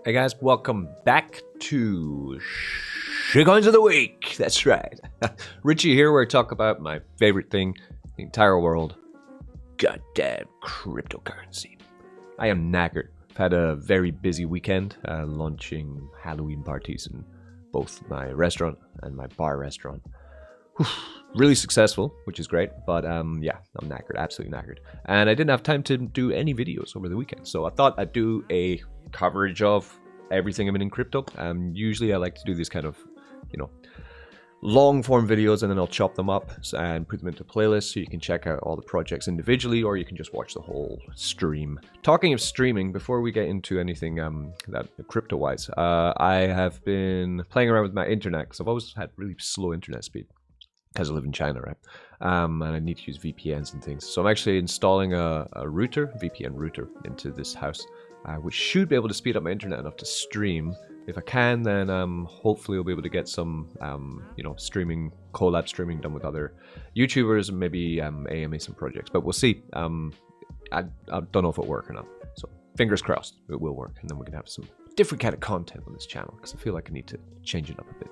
Hey guys, welcome back to TCOINS of the Week. That's right. Richie here, where I talk about my favorite thing in the entire world. Goddamn cryptocurrency. I am knackered. I've had a very busy weekend launching Halloween parties in both my restaurant and my bar restaurant. Whew. Really successful, which is great, but yeah, I'm knackered, absolutely knackered. And I didn't have time to do any videos over the weekend, so I thought I'd do a coverage of everything I've been in crypto. Usually I like to do these kind of, long form videos, and then I'll chop them up and put them into playlists so you can check out all the projects individually, or you can just watch the whole stream. Talking of streaming, before we get into anything that crypto-wise, I have been playing around with my internet because I've always had really slow internet speed because I live in China, right? And I need to use VPNs and things. So I'm actually installing a VPN router into this house, which should be able to speed up my internet enough to stream. If I can, then hopefully I'll be able to get some, streaming, collab streaming done with other YouTubers and maybe AMA some projects. But we'll see. I don't know if it'll work or not. So fingers crossed it will work, and then we can have some different kind of content on this channel because I feel like I need to change it up a bit.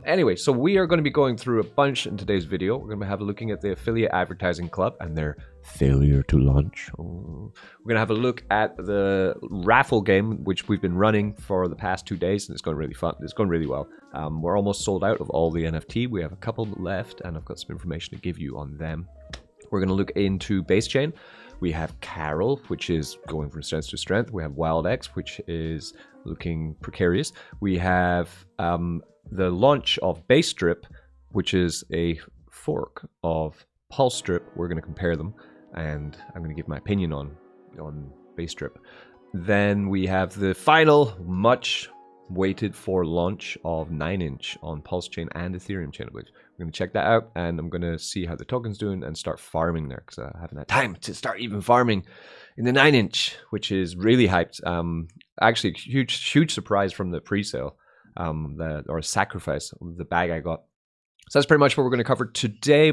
Anyway, so we are going to be going through a bunch in today's video. We're going to have a looking at the Affiliate Advertising Club and their failure to launch. We're going to have a look at the raffle game, which we've been running for the past 2 days, and it's going really fun. It's going really well. We're almost sold out of all the NFT. We have a couple left, and I've got some information to give you on them. We're going to look into base chain. We have Carol, which is going from strength to strength. We have WildX, which is looking precarious. We have the launch of BDRIP, which is a fork of PulseDrip. We're going to compare them, and I'm going to give my opinion on BDRIP. Then we have the final, much waited for launch of 9inch on Pulse Chain and Ethereum chain. We're going to check that out, and I'm going to see how the token's doing and start farming there, because I haven't had time to start even farming in the 9inch, which is really hyped. Actually, huge surprise from the pre-sale. Or a sacrifice of the bag I got. So that's pretty much what we're going to cover today.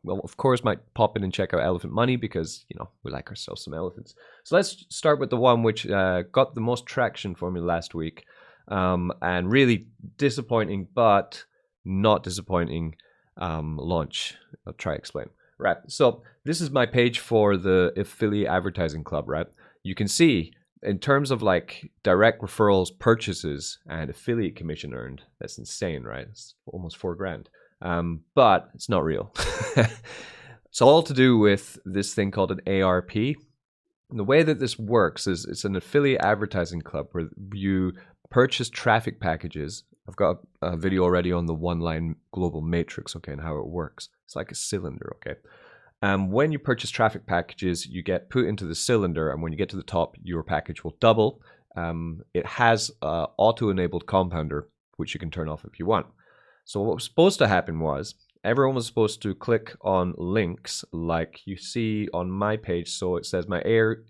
Of course, might pop in and check out Elephant Money because, we like ourselves some elephants. So let's start with the one which got the most traction for me last week. And really disappointing, but not disappointing launch. I'll try to explain. Right, so this is my page for the Affiliate Advertising Club, right? You can see in terms of like direct referrals, purchases, and affiliate commission earned, that's insane, right? It's almost $4,000. But it's not real. It's all to do with this thing called an ARP. And the way that this works is it's an affiliate advertising club where you purchase traffic packages. I've got a video already on the one-line global matrix, okay, and how it works. It's like a cylinder, okay? When you purchase traffic packages, you get put into the cylinder, and when you get to the top, your package will double. It has auto-enabled compounder, which you can turn off if you want. So what was supposed to happen was everyone was supposed to click on links like you see on my page. So it says my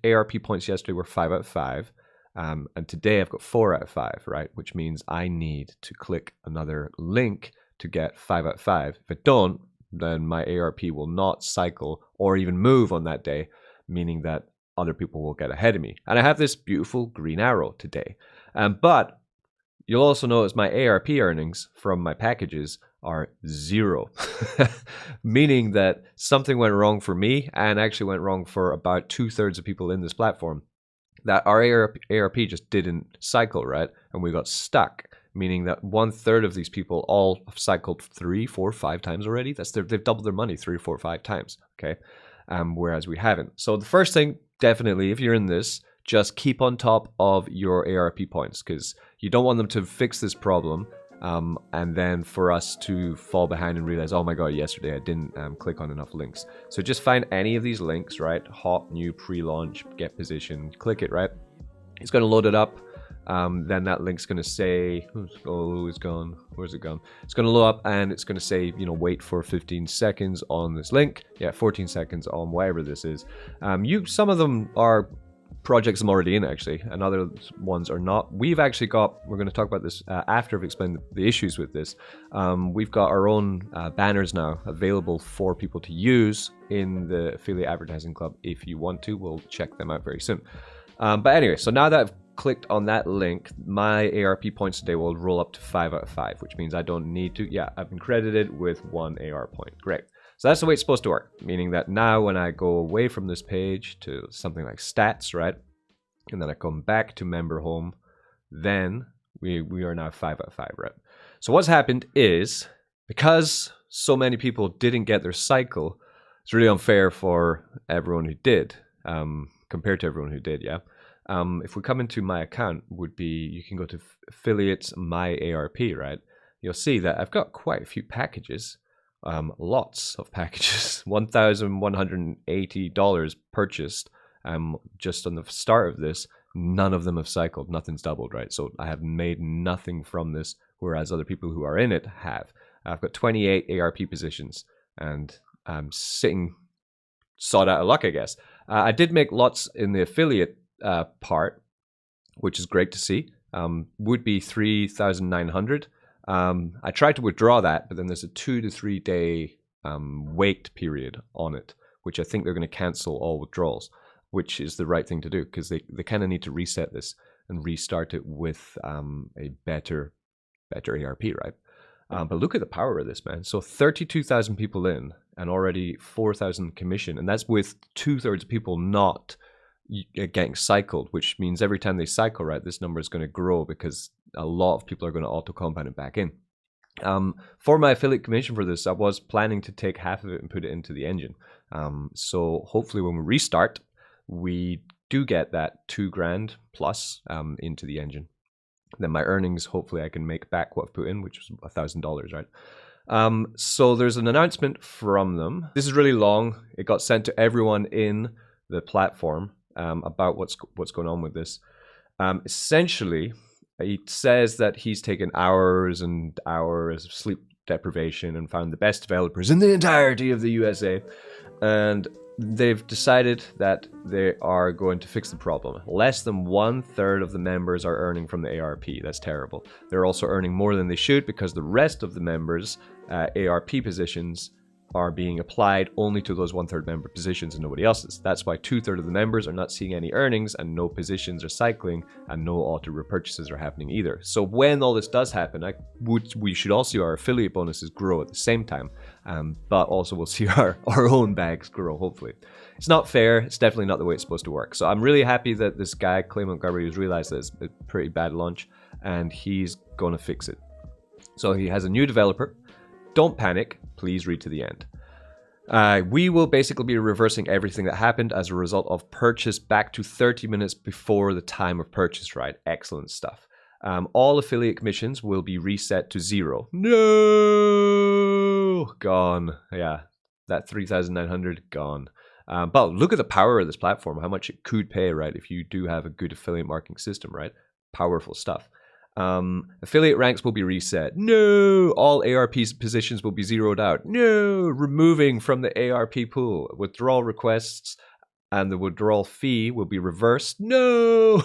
ARP points yesterday were 5 out of 5. And today I've got 4 out of 5, right? Which means I need to click another link to get 5 out of 5. If I don't, then my ARP will not cycle or even move on that day, meaning that other people will get ahead of me. And I have this beautiful green arrow today. But you'll also notice my ARP earnings from my packages are 0, meaning that something went wrong for me and actually went wrong for about 2/3 of people in this platform. That our ARP just didn't cycle, right? And we got stuck. Meaning that 1/3 of these people all have cycled 3, 4, 5 times already. They've doubled their money 3, 4, 5 times. Okay, whereas we haven't. So the first thing, definitely, if you're in this, just keep on top of your ARP points, because you don't want them to fix this problem, and then for us to fall behind and realize, oh my god, yesterday I didn't click on enough links. So just find any of these links, right? Hot, new, pre-launch, get position, click it, right? It's going to load it up. Then that link's going to say, oh, it's gone. Where's it gone? It's going to load up, and it's going to say, wait for 15 seconds on this link. Yeah, 14 seconds on whatever this is. Some of them are projects I'm already in, actually, and other ones are not. We've actually got, we're going to talk about this after I've explained the issues with this. We've got our own banners now available for people to use in the Affiliate Advertising Club if you want to. We'll check them out very soon. But anyway, so now that I've clicked on that link, my ARP points today will roll up to 5 out of 5, which means I don't need to. Yeah, I've been credited with 1 AR point. Great. So that's the way it's supposed to work, meaning that now when I go away from this page to something like stats, right, and then I come back to member home, then we are now 5 out of 5, right? So what's happened is, because so many people didn't get their cycle, it's really unfair for everyone who did, compared to everyone who did, yeah? If we come into my account, would be, you can go to affiliates, my ARP, right? You'll see that I've got quite a few packages, lots of packages, $1,180 purchased just on the start of this. None of them have cycled, nothing's doubled, right? So I have made nothing from this, whereas other people who are in it have. I've got 28 ARP positions, and I'm sitting sawed out of luck, I guess. I did make lots in the affiliate part, which is great to see. Would be 3,900. I tried to withdraw that, but then there's a 2 to 3 day wait period on it, which I think they're going to cancel all withdrawals, which is the right thing to do, because they kind of need to reset this and restart it with a better ARP, right? But look at the power of this, man. So 32,000 people in and already 4,000 commission, and that's with 2/3 of people not getting cycled, which means every time they cycle, right, this number is going to grow because a lot of people are going to auto compound it back in. For my affiliate commission for this, I was planning to take half of it and put it into the engine. So hopefully when we restart, we do get that 2 grand plus into the engine. Then my earnings, hopefully I can make back what I've put in, which was $1,000, right? So there's an announcement from them. This is really long. It got sent to everyone in the platform about what's going on with this. Essentially, he says that he's taken hours and hours of sleep deprivation and found the best developers in the entirety of the USA, and they've decided that they are going to fix the problem. Less than 1/3 of the members are earning from the ARP. That's terrible. They're also earning more than they should because the rest of the members' ARP positions are being applied only to those 1/3 member positions and nobody else's. That's why 2/3 of the members are not seeing any earnings and no positions are cycling and no auto repurchases are happening either. So when all this does happen, we should all see our affiliate bonuses grow at the same time, but also we'll see our own bags grow, hopefully. It's not fair. It's definitely not the way it's supposed to work. So I'm really happy that this guy, Clay Montgomery, has realized that it's a pretty bad launch and he's going to fix it. So he has a new developer. Don't panic. Please read to the end. We will basically be reversing everything that happened as a result of purchase back to 30 minutes before the time of purchase, right? Excellent stuff. All affiliate commissions will be reset to 0. No! Gone. Yeah, that 3,900 gone. But look at the power of this platform, how much it could pay, right? If you do have a good affiliate marketing system, right? Powerful stuff. Affiliate ranks will be reset. No! All ARP positions will be zeroed out. No! Removing from the ARP pool. Withdrawal requests and the withdrawal fee will be reversed. No!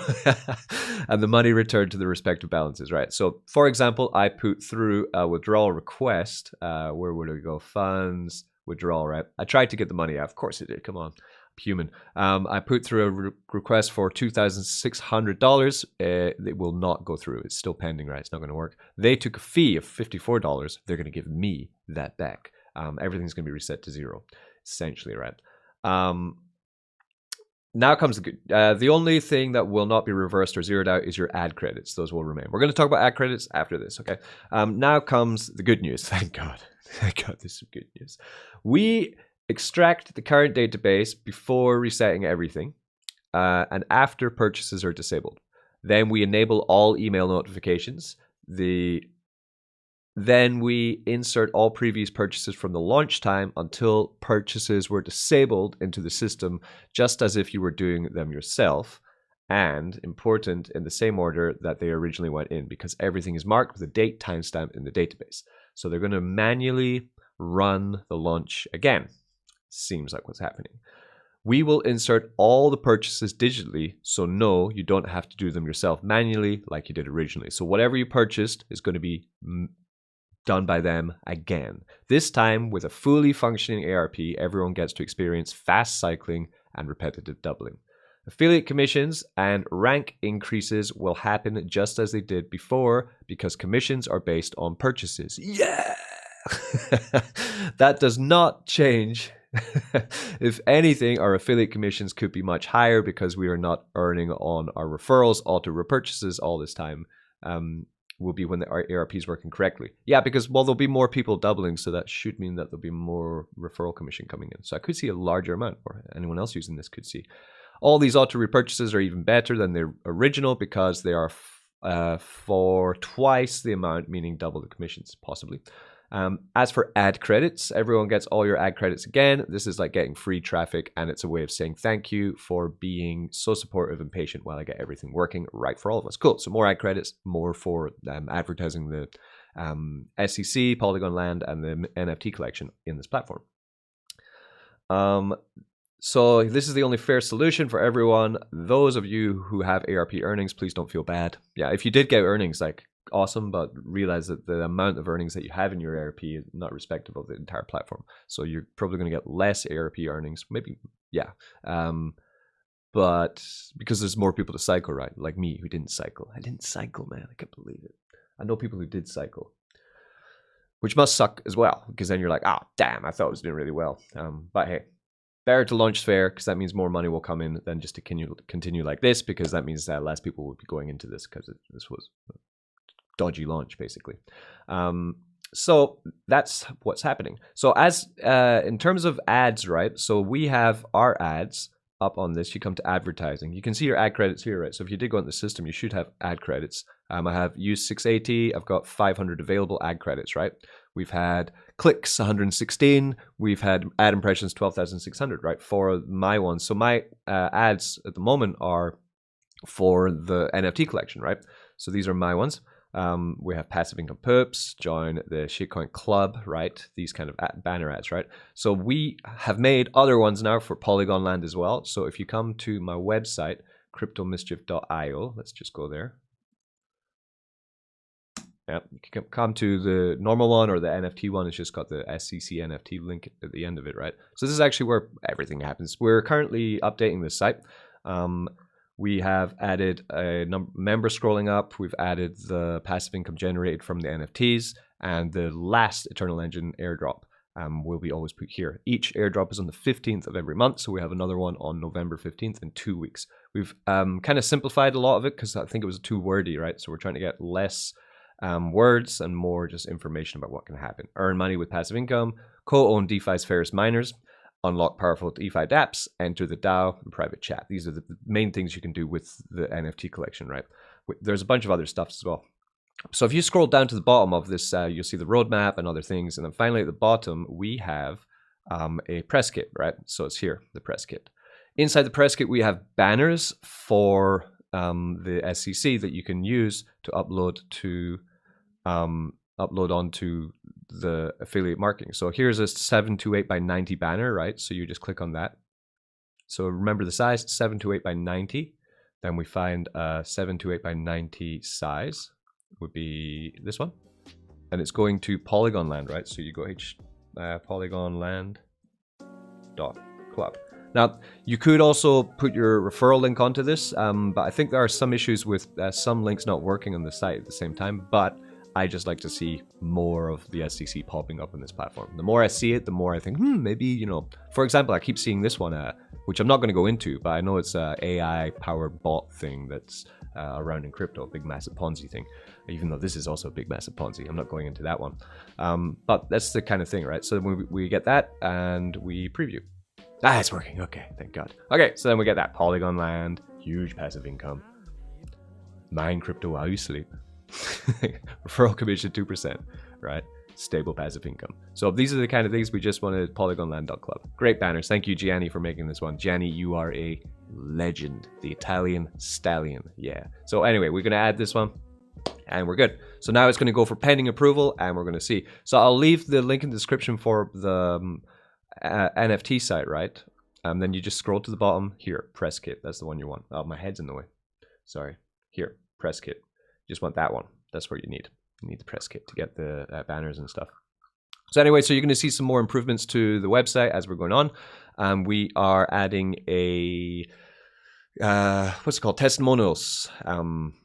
And the money returned to the respective balances, right? So, for example, I put through a withdrawal request. Where would it go? Funds, withdrawal, right? I tried to get the money out. Of course it did. Come on. Human. I put through a request for $2,600. It will not go through. It's still pending, right? It's not going to work. They took a fee of $54. They're going to give me that back. Everything's going to be reset to 0, essentially, right? Now comes the good. The only thing that will not be reversed or zeroed out is your ad credits. Those will remain. We're going to talk about ad credits after this, okay? Now comes the good news. Thank God. Thank God, this is good news. We extract the current database before resetting everything and after purchases are disabled. Then we enable all email notifications. Then we insert all previous purchases from the launch time until purchases were disabled into the system, just as if you were doing them yourself, and important, in the same order that they originally went in, because everything is marked with a date timestamp in the database. So they're going to manually run the launch again. Seems like what's happening. We will insert all the purchases digitally, so no, you don't have to do them yourself manually like you did originally. So whatever you purchased is going to be done by them again. This time with a fully functioning ARP, everyone gets to experience fast cycling and repetitive doubling. Affiliate commissions and rank increases will happen just as they did before because commissions are based on purchases. Yeah! That does not change. If anything, our affiliate commissions could be much higher because we are not earning on our referrals, auto repurchases all this time. Will be when our ARP is working correctly. Yeah, because, well, there'll be more people doubling, so that should mean that there'll be more referral commission coming in. So I could see a larger amount, or anyone else using this could see. All these auto repurchases are even better than the original because they are for twice the amount, meaning double the commissions, possibly. As for ad credits, everyone gets all your ad credits again. This is like getting free traffic, and it's a way of saying thank you for being so supportive and patient while I get everything working right for all of us. Cool. So more ad credits, more for advertising the SEC, Polygon Land, and the NFT collection in this platform. So this is the only fair solution for everyone. Those of you who have ARP earnings, please don't feel bad. Yeah, if you did get earnings, like, awesome, but realize that the amount of earnings that you have in your ARP is not respective of the entire platform. So you're probably going to get less ARP earnings, maybe, yeah. But because there's more people to cycle, right? Like me, who didn't cycle. I didn't cycle, man. I can't believe it. I know people who did cycle, which must suck as well, because then you're like, oh, damn, I thought I was doing really well. But hey, better to launch fair, because that means more money will come in than just to continue like this, because that means that less people will be going into this, because this was dodgy launch, basically. So that's what's happening. So as in terms of ads, right? So we have our ads up on this. You come to advertising. You can see your ad credits here, right? So if you did go into the system, you should have ad credits. I have used 680. I've got 500 available ad credits, right? We've had clicks, 116. We've had ad impressions, 12,600, right? For my ones. So my ads at the moment are for the NFT collection, right? So these are my ones. We have passive income perps, join the shitcoin club, right? These kind of banner ads, right? So we have made other ones now for Polygon Land as well. So if you come to my website, cryptomischief.io, let's just go there. Yep, you can come to the normal one or the NFT one. It's just got the SEC NFT link at the end of it, right? So this is actually where everything happens. We're currently updating this site. We have added a member scrolling up. We've added the passive income generated from the NFTs, and the last Eternal Engine airdrop will be always put here. Each airdrop is on the 15th of every month, so we have another one on November 15th in 2 weeks. We've kind of simplified a lot of it because I think it was too wordy, right? So we're trying to get less words and more just information about what can happen. Earn money with passive income, co-own DeFi's fairest miners, unlock powerful DeFi dApps, enter the DAO, and private chat. These are the main things you can do with the NFT collection, right? There's a bunch of other stuff as well. So if you scroll down to the bottom of this, you'll see the roadmap and other things. And then finally at the bottom, we have a press kit, right? So it's here, the press kit. Inside the press kit, we have banners for the SEC that you can use to upload onto the affiliate marketing. So here's a 728 by 90 banner, right? So you just click on that. So remember the size, 728 by 90. Then we find a 728 by 90 size would be this one. And it's going to Polygon Land, right? So you go polygonland.club. Now, you could also put your referral link onto this, but I think there are some issues with some links not working on the site at the same time, but I just like to see more of the SEC popping up on this platform. The more I see it, the more I think, maybe, you know, for example, I keep seeing this one, which I'm not going to go into, but I know it's an AI-powered bot thing that's around in crypto, a big, massive Ponzi thing, even though this is also a big, massive Ponzi. I'm not going into that one. But that's the kind of thing, right? So we get that and we preview. Ah, it's working. Okay, thank God. Okay, so then we get that Polygon Land, huge passive income. Mine crypto while you sleep. Referral commission 2%, right? Stable passive income. So these are the kind of things we just wanted. Polygonland.club. Great banners. Thank you, Gianni, for making this one. Gianni, you are a legend. The Italian stallion. Yeah. So anyway, we're going to add this one and we're good. So now it's going to go for pending approval and we're going to see. So I'll leave the link in the description for the NFT site, right? Then you just scroll to the bottom here, press kit. That's the one you want. Oh, my head's in the way. Sorry. Here, press kit. You just want that one. That's what you need. You need the press kit to get the banners and stuff. So anyway, so you're going to see some more improvements to the website as we're going on. We are adding a what's it called? Testimonials.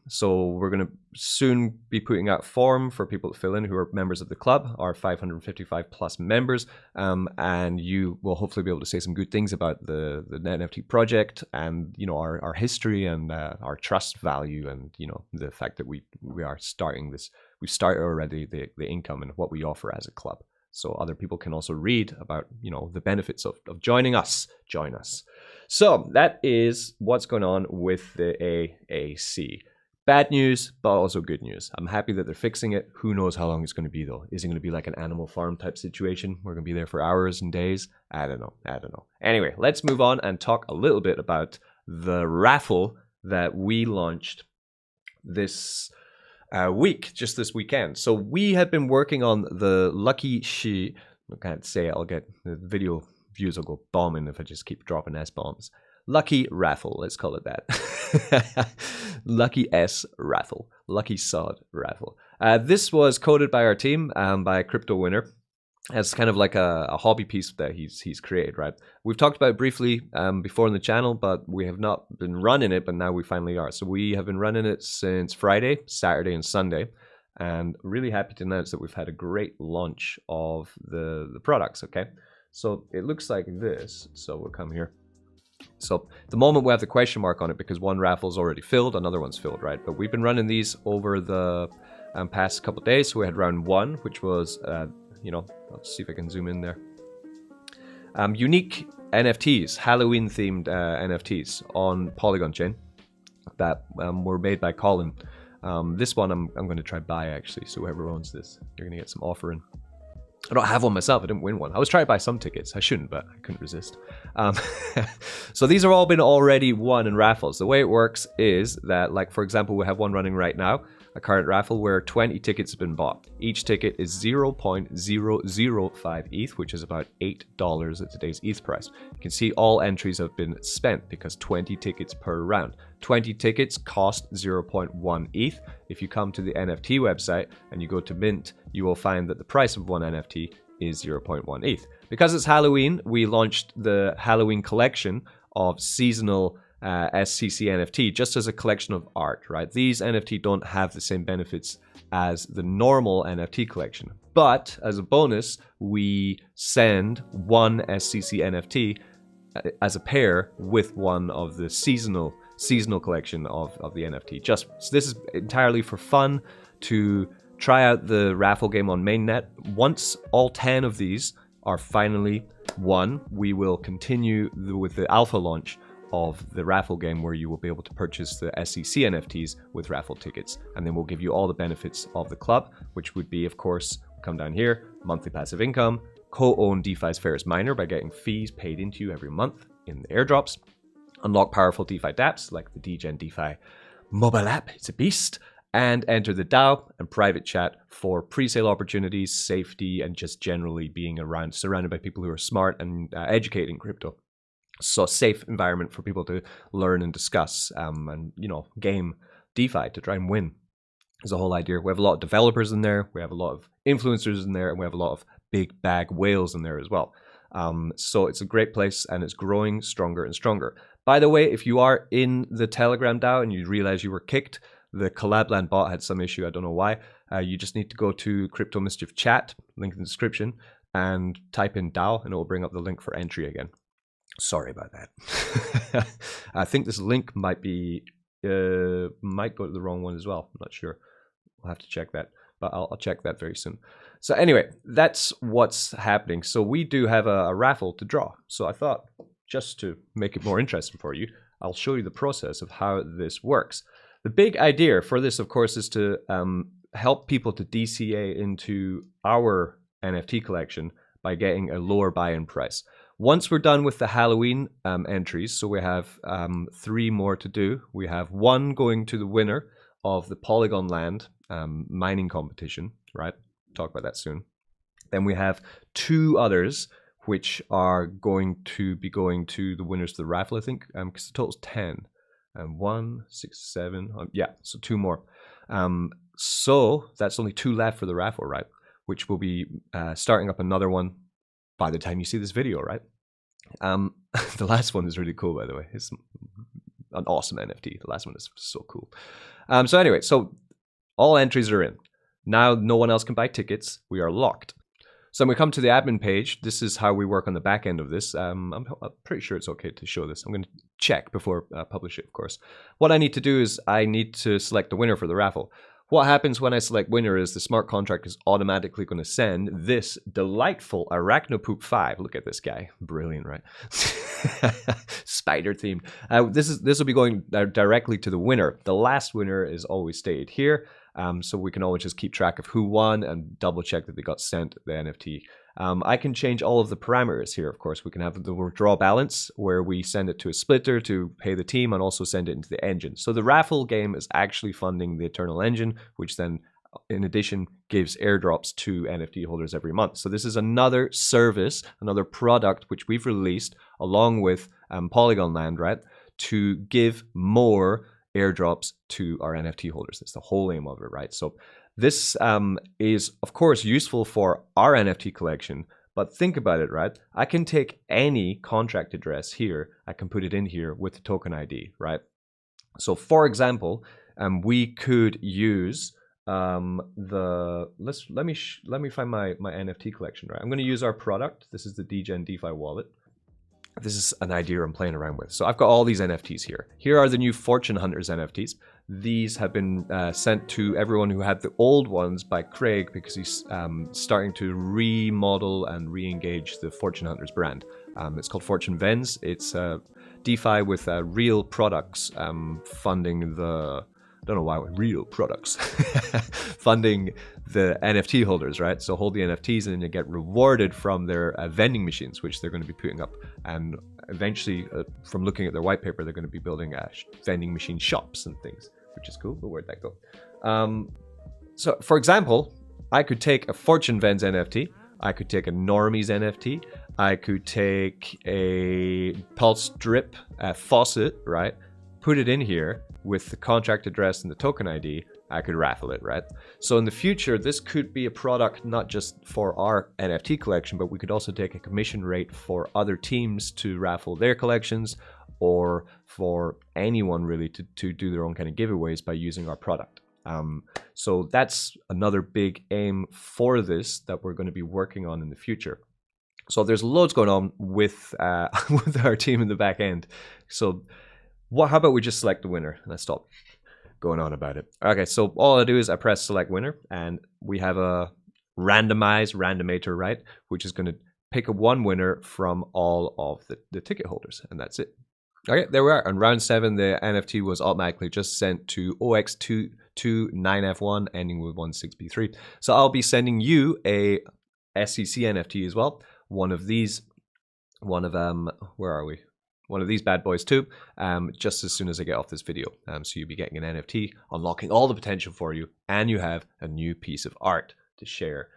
So we're going to soon be putting out a form for people to fill in who are members of the club, our 555 plus members, and you will hopefully be able to say some good things about the NFT project and, you know, our history and our trust value, and, you know, the fact that we are starting this. We've started already the income and what we offer as a club, so other people can also read about, you know, the benefits of joining us. Join us. So that is what's going on with the AAC. Bad news, but also good news. I'm happy that they're fixing it. Who knows how long it's going to be, though? Is it going to be like an Animal Farm type situation? We're going to be there for hours and days? I don't know. Anyway, let's move on and talk a little bit about the raffle that we launched this week, just this weekend. So we have been working on the Lucky She. I can't say it. I'll get the video views will go bombing if I just keep dropping S-bombs. Lucky Raffle, let's call it that. Lucky S Raffle. Lucky Sod Raffle. This was coded by our team, by a crypto winner, as kind of like a hobby piece that he's created, right? We've talked about it briefly before on the channel, but we have not been running it, but now we finally are. So we have been running it since Friday, Saturday, and Sunday. And really happy to announce that we've had a great launch of the products, okay? So it looks like this. So we'll come here. So at the moment we have the question mark on it because one raffle is already filled, another one's filled, right? But we've been running these over the past couple of days. So we had round one, which was, you know, let's see if I can zoom in there. Unique NFTs, Halloween themed NFTs on Polygon chain that were made by Colin. This one I'm going to try buy actually. So whoever owns this, you're going to get some offering. I don't have one myself. I didn't win one. I was trying to buy some tickets. I shouldn't, but I couldn't resist. So these have all been already won in raffles. The way it works is that, like, for example, we have one running right now, a current raffle where 20 tickets have been bought. Each ticket is 0.005 ETH, which is about $8 at today's ETH price. You can see all entries have been spent because 20 tickets per round. 20 tickets cost 0.1 ETH. If you come to the NFT website and you go to mint, you will find that the price of one NFT is 0.1 ETH. Because it's Halloween, we launched the Halloween collection of seasonal SCC NFT just as a collection of art, right? These NFT don't have the same benefits as the normal NFT collection. But as a bonus, we send one SCC NFT as a pair with one of the seasonal collection of the NFT. So this is entirely for fun, to try out the raffle game on mainnet. Once all 10 of these are finally won, we will continue with the alpha launch of the raffle game, where you will be able to purchase the SEC NFTs with raffle tickets, and then we'll give you all the benefits of the club, which would be, of course, come down here, monthly passive income, co-own DeFi's fairest miner by getting fees paid into you every month in the airdrops, unlock powerful DeFi dApps like the DGen DeFi mobile app, it's a beast, and enter the DAO and private chat for pre-sale opportunities, safety, and just generally being around, surrounded by people who are smart and educating crypto. So a safe environment for people to learn and discuss and, you know, game DeFi to try and win is the whole idea. We have a lot of developers in there, we have a lot of influencers in there, and we have a lot of big bag whales in there as well. So it's a great place and it's growing stronger and stronger. By the way, if you are in the Telegram DAO and you realize you were kicked, the Collabland bot had some issue, I don't know why. You just need to go to Crypto Mischief chat, link in the description, and type in DAO and it will bring up the link for entry again. Sorry about that. I think this link might be, might go to the wrong one as well. I'm not sure. We'll have to check that, but I'll check that very soon. So anyway, that's what's happening. So we do have a raffle to draw. So I thought, just to make it more interesting for you, I'll show you the process of how this works. The big idea for this, of course, is to help people to DCA into our NFT collection by getting a lower buy-in price. Once we're done with the Halloween entries, so we have 3 more to do. We have 1 going to the winner of the Polygon land mining competition, right? Talk about that soon. Then we have 2 others, which are going to be going to the winners of the raffle, I think, because the total's 10. 1, 6, 7, yeah, so 2 more. So that's only 2 left for the raffle, right? Which will be starting up another one by the time you see this video, right? The last one is really cool, by the way. It's an awesome NFT. The last one is so cool. So anyway, so all entries are in. Now no one else can buy tickets. We are locked. So when we come to the admin page, this is how we work on the back end of this. I'm pretty sure it's okay to show this. I'm going to check before publish it, of course. What I need to do is I need to select the winner for the raffle. What happens when I select winner is the smart contract is automatically going to send this delightful Arachnopoop 5. Look at this guy. Brilliant, right? Spider themed. This will be going directly to the winner. The last winner is always stated here. So we can always just keep track of who won and double check that they got sent the NFT. I can change all of the parameters here, of course. We can have the withdraw balance where we send it to a splitter to pay the team and also send it into the engine. So the raffle game is actually funding the Eternal Engine, which then in addition gives airdrops to NFT holders every month. So this is another service, another product which we've released along with Polygon Land, right, to give more airdrops to our NFT holders. That's the whole aim of it, right? So this is, of course, useful for our NFT collection, but think about it, right? I can take any contract address here, I can put it in here with the token ID, right? So for example, we could use let me find my NFT collection, right? I'm going to use our product. This is the DGen DeFi wallet. This is an idea I'm playing around with. So I've got all these NFTs here. Here are the new Fortune Hunters NFTs. These have been sent to everyone who had the old ones by Craig because he's starting to remodel and re-engage the Fortune Hunters brand. It's called Fortune Vens. It's DeFi with real products funding the... I don't know why real products funding the NFT holders, right? So hold the NFTs and then you get rewarded from their vending machines, which they're going to be putting up. And eventually, from looking at their white paper, they're going to be building vending machine shops and things, which is cool. But where'd that go? So for example, I could take a Fortune Vens NFT. I could take a Normies NFT. I could take a Pulse Drip faucet, right? Put it in here with the contract address and the token ID, I could raffle it, right? So in the future, this could be a product not just for our NFT collection, but we could also take a commission rate for other teams to raffle their collections or for anyone really to do their own kind of giveaways by using our product. So that's another big aim for this that we're going to be working on in the future. So there's loads going on with with our team in the back end. So how about we just select the winner and I stop going on about it. Okay, so all I do is I press select winner and we have a randomator, right? Which is going to pick one winner from all of the ticket holders, and that's it. Okay, there we are. On round 7, the NFT was automatically just sent to OX229F1 ending with 16B3. So I'll be sending you a SEC NFT as well. One of these bad boys too, just as soon as I get off this video. So you'll be getting an NFT, unlocking all the potential for you, and you have a new piece of art to share.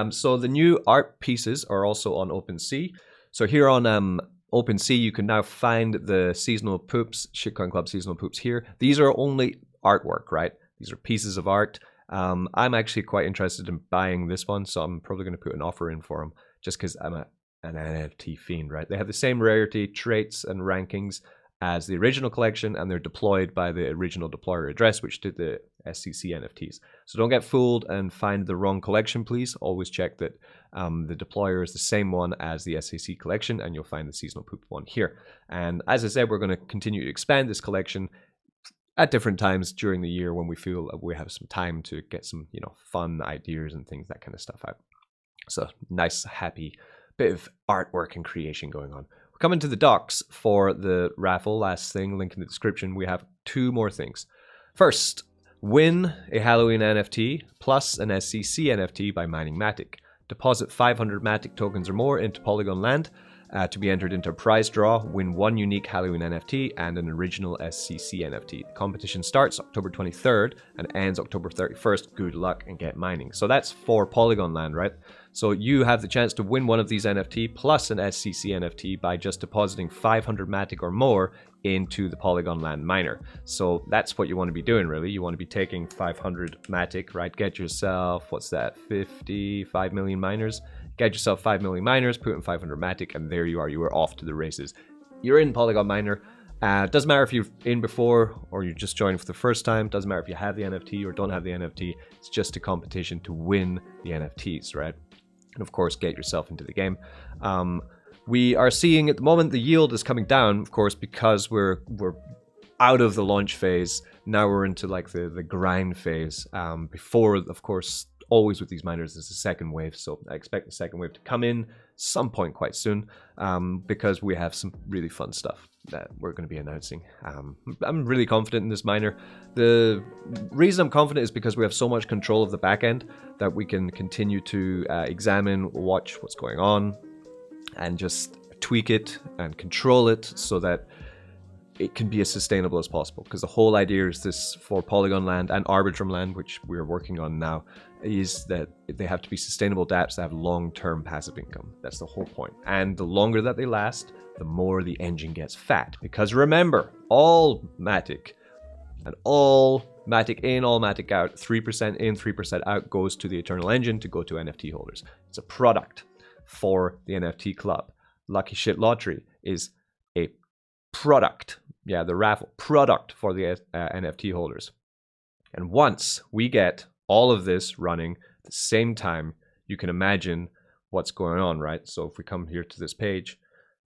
So the new art pieces are also on OpenSea. So here on OpenSea, you can now find the seasonal poops, Shitcoin Club seasonal poops here. These are only artwork, right? These are pieces of art. I'm actually quite interested in buying this one, so I'm probably going to put an offer in for them just because I'm an NFT fiend, right? They have the same rarity, traits, and rankings as the original collection, and they're deployed by the original deployer address, which did the SCC NFTs. So don't get fooled and find the wrong collection, please. Always check that the deployer is the same one as the SCC collection, and you'll find the seasonal poop one here. And as I said, we're going to continue to expand this collection at different times during the year when we feel we have some time to get some, fun ideas and things, that kind of stuff out. So nice, happy bit of artwork and creation going on. We're coming to the docs for the raffle. Last thing, link in the description. We have 2 more things. First, win a Halloween NFT plus an SCC NFT by mining Matic. Deposit 500 Matic tokens or more into Polygon Land to be entered into a prize draw. Win 1 unique Halloween NFT and an original SCC NFT. The competition starts October 23rd and ends October 31st. Good luck and get mining. So that's for Polygon Land, right? So you have the chance to win one of these NFT plus an SCC NFT by just depositing 500 Matic or more into the Polygon Land miner. So that's what you want to be doing, really. You want to be taking 500 Matic, right? Get yourself, what's that, 55 million miners? Get yourself 5 million miners, put in 500 Matic, and there you are. You are off to the races. You're in Polygon Miner. Doesn't matter if you've in before or you're just joining for the first time. Doesn't matter if you have the NFT or don't have the NFT. It's just a competition to win the NFTs, right? And of course, get yourself into the game. We are seeing at the moment the yield is coming down, of course, because we're out of the launch phase. Now we're into like the grind phase. Before, of course, always with these miners, there's a second wave. So I expect the second wave to come in some point quite soon, because we have some really fun stuff that we're going to be announcing. I'm really confident in this miner. The reason I'm confident is because we have so much control of the back end that we can continue to examine, watch what's going on, and just tweak it and control it so that it can be as sustainable as possible. Because the whole idea is this for Polygon land and Arbitrum land, which we're working on now, is that they have to be sustainable dApps that have long-term passive income. That's the whole point. And the longer that they last, the more the engine gets fat. Because remember, all Matic and all Matic in, all Matic out, 3% in, 3% out goes to the Eternal Engine to go to NFT holders. It's a product for the NFT club. Lucky Shit Lottery is a product. Yeah, the raffle product for the NFT holders. And once we get all of this running at the same time, you can imagine what's going on, right? So if we come here to this page,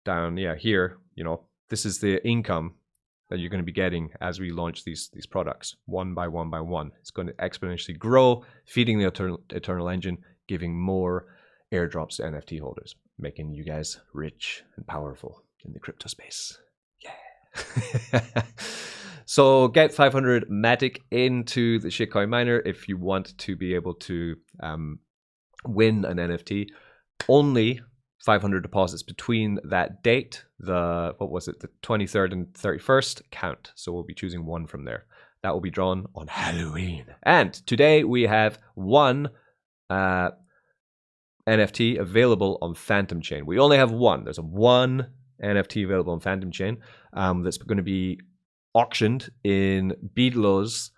down, yeah, here, you know, this is the income that you're going to be getting as we launch these products one by one by one. It's going to exponentially grow, feeding the Eternal Engine, giving more airdrops to NFT holders, making you guys rich and powerful in the crypto space. Yeah. So get 500 Matic into the shitcoin miner if you want to be able to win an NFT. Only 500 deposits between that date, the 23rd and 31st count. So we'll be choosing one from there. That will be drawn on Halloween. And today we have one NFT available on Phantom Chain. We only have one. There's one NFT available on Phantom Chain that's going to be auctioned in Beedlo's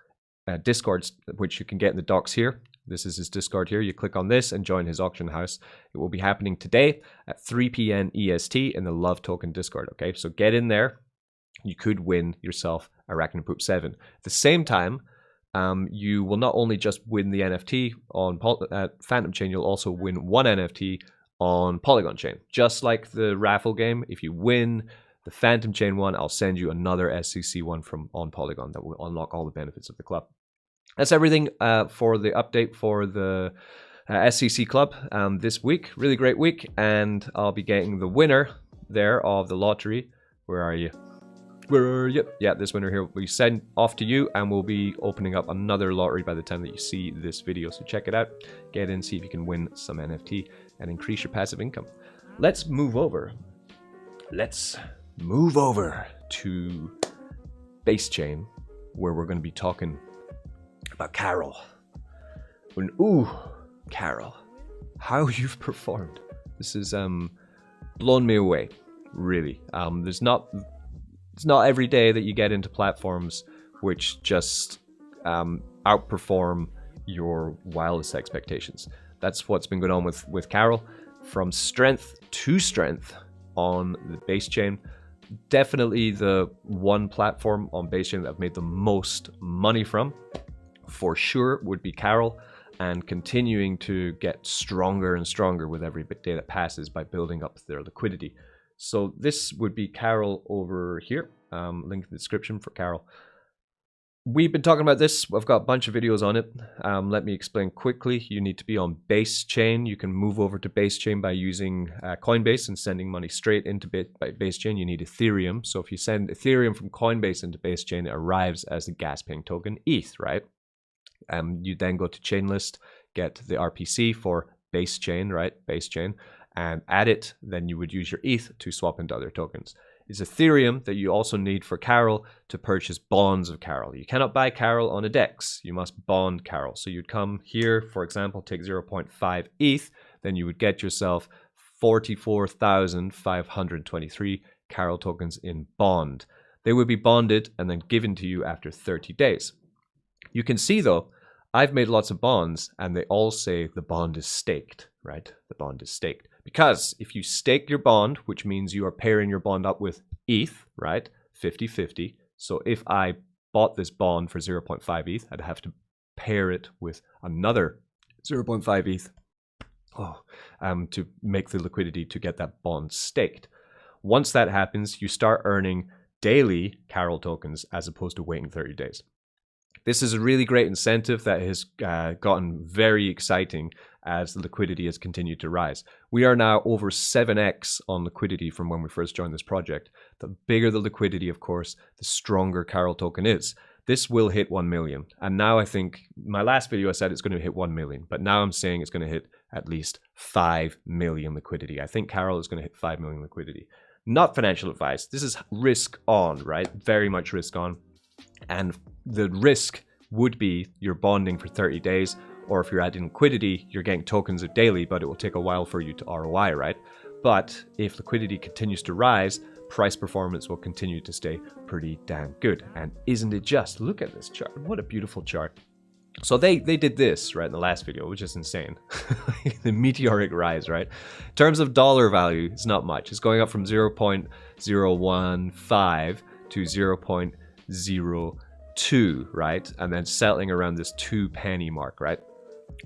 Discord, which you can get in the docs here. This is his Discord here. You click on this and join his auction house. It will be happening today at 3 p.m. EST in the Love Token Discord. Okay, so get in there. You could win yourself Arachnopoop 7. At the same time, you will not only just win the NFT on Phantom Chain, you'll also win one NFT on Polygon Chain. Just like the raffle game, if you win the Phantom Chain one, I'll send you another SCC one from on Polygon that will unlock all the benefits of the club. That's everything for the update for the SCC club this week. Really great week, and I'll be getting the winner there of the lottery. Where are you? Where are you? Yeah, this winner here will be sent off to you, and we'll be opening up another lottery by the time that you see this video. So check it out. Get in, see if you can win some NFT and increase your passive income. Let's move over. Let's move over to Base Chain, where we're going to be talking about Carol. And ooh, Carol, how you've performed. This has blown me away, really. It's not every day that you get into platforms which just outperform your wildest expectations. That's what's been going on with Carol. From strength to strength on the Base Chain. Definitely the one platform on Base Chain that I've made the most money from, for sure, would be Carol, and continuing to get stronger and stronger with every day that passes by building up their liquidity. So this would be Carol over here. Link in the description for Carol. We've been talking about this. I've got a bunch of videos on it. Let me explain quickly. You need to be on Base Chain. You can move over to Base Chain by using Coinbase and sending money straight into Base Chain. You need Ethereum. So if you send Ethereum from Coinbase into Base Chain, it arrives as the gas paying token ETH, right? You then go to Chainlist, get the RPC for Base Chain, right? Base Chain, and add it. Then you would use your ETH to swap into other tokens. It's Ethereum that you also need for Carol to purchase bonds of Carol. You cannot buy Carol on a DEX. You must bond Carol. So you'd come here, for example, take 0.5 ETH, then you would get yourself 44,523 Carol tokens in bond. They would be bonded and then given to you after 30 days. You can see, though, I've made lots of bonds, and they all say the bond is staked, right? The bond is staked. Because if you stake your bond, which means you are pairing your bond up with ETH, right? 50-50. So if I bought this bond for 0.5 ETH, I'd have to pair it with another 0.5 ETH to make the liquidity to get that bond staked. Once that happens, you start earning daily Carol tokens as opposed to waiting 30 days. This is a really great incentive that has gotten very exciting as the liquidity has continued to rise. We are now over 7x on liquidity from when we first joined this project. The bigger the liquidity, of course, the stronger Carol token is. This will hit 1 million. And now I think, my last video I said it's going to hit 1 million, but now I'm saying it's going to hit at least 5 million liquidity. I think Carol is going to hit 5 million liquidity. Not financial advice. This is risk on, right? Very much risk on. And the risk would be you're bonding for 30 days, or if you're adding liquidity, you're getting tokens daily, but it will take a while for you to ROI, right? But if liquidity continues to rise, price performance will continue to stay pretty damn good. And isn't it just? Look at this chart. What a beautiful chart. So they did this, right, in the last video, which is insane. The meteoric rise, right? In terms of dollar value, it's not much. It's going up from 0.015 to 0.02, right? And then settling around this 2 penny mark, right?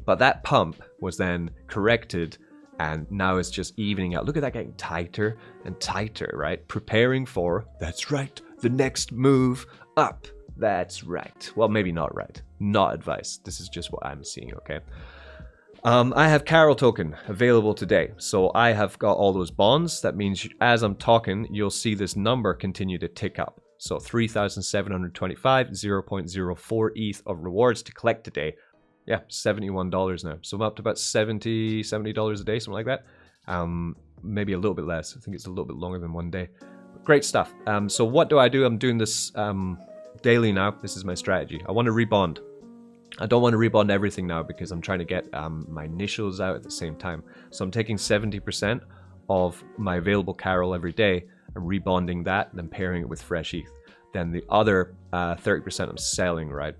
But that pump was then corrected, and now it's just evening out. Look at that getting tighter and tighter, right? Preparing for, that's right, the next move up. That's right. Well, maybe not right. Not advice. This is just what I'm seeing, okay? I have Carol token available today. So I have got all those bonds. That means as I'm talking, you'll see this number continue to tick up. So 3,725, 0.04 ETH of rewards to collect today. Yeah, $71 now. So I'm up to about $70 a day, something like that. Maybe a little bit less. I think it's a little bit longer than 1 day. Great stuff. So what do? I'm doing this daily now. This is my strategy. I want to rebond. I don't want to rebond everything now because I'm trying to get my initials out at the same time. So I'm taking 70% of my available Carol every day and rebonding that, then pairing it with fresh ETH. Then the other 30% I'm selling, right?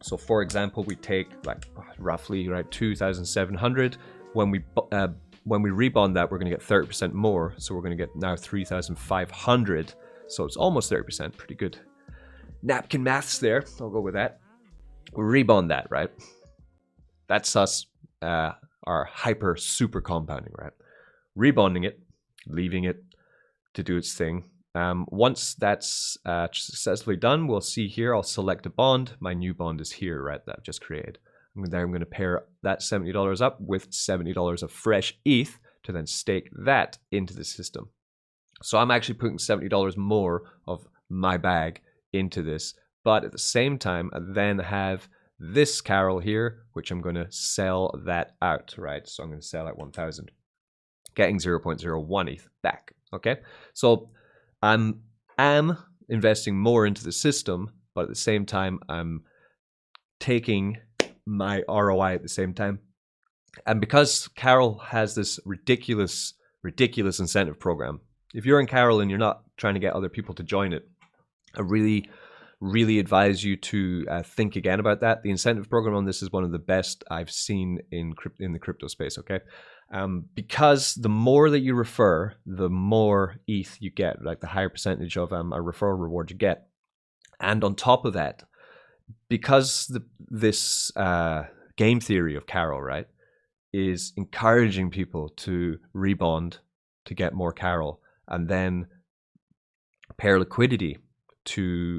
So for example, we take like roughly right 2,700. When we rebond that, we're going to get 30% more. So we're going to get now 3,500. So it's almost 30%. Pretty good. Napkin maths there. I'll go with that. We rebond that, right? That's us, our hyper super compounding, right? Rebonding it, leaving it to do its thing. Once that's successfully done, we'll see here, I'll select a bond. My new bond is here, right, that I've just created. I'm going to pair that $70 up with $70 of fresh ETH to then stake that into the system. So I'm actually putting $70 more of my bag into this, but at the same time, I then have this Carol here, which I'm going to sell that out, right? So I'm going to sell at 1,000, getting 0.01 ETH back, okay? So I'm investing more into the system, but at the same time, I'm taking my ROI at the same time. And because Carol has this ridiculous incentive program, if you're in Carol and you're not trying to get other people to join it, I really advise you to think again about that. The incentive program on this is one of the best I've seen in the crypto space, okay? Because the more that you refer, the more ETH you get, like the higher percentage of a referral reward you get. And on top of that, because this game theory of Carol, right, is encouraging people to rebond to get more Carol and then pair liquidity to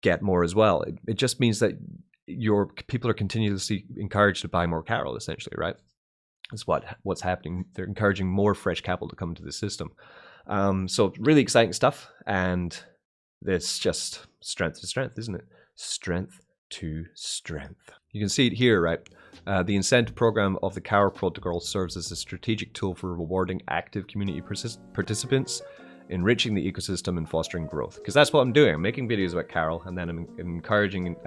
get more as well. It just means that your people are continuously encouraged to buy more Carol, essentially, right? That's what's happening. They're encouraging more fresh capital to come to the system. So really exciting stuff, and it's just strength to strength, isn't it? Strength to strength. You can see it here, right? The incentive program of the Carol protocol serves as a strategic tool for rewarding active community participants, enriching the ecosystem and fostering growth. Because that's what I'm doing. I'm making videos about Carol, and then I'm encouraging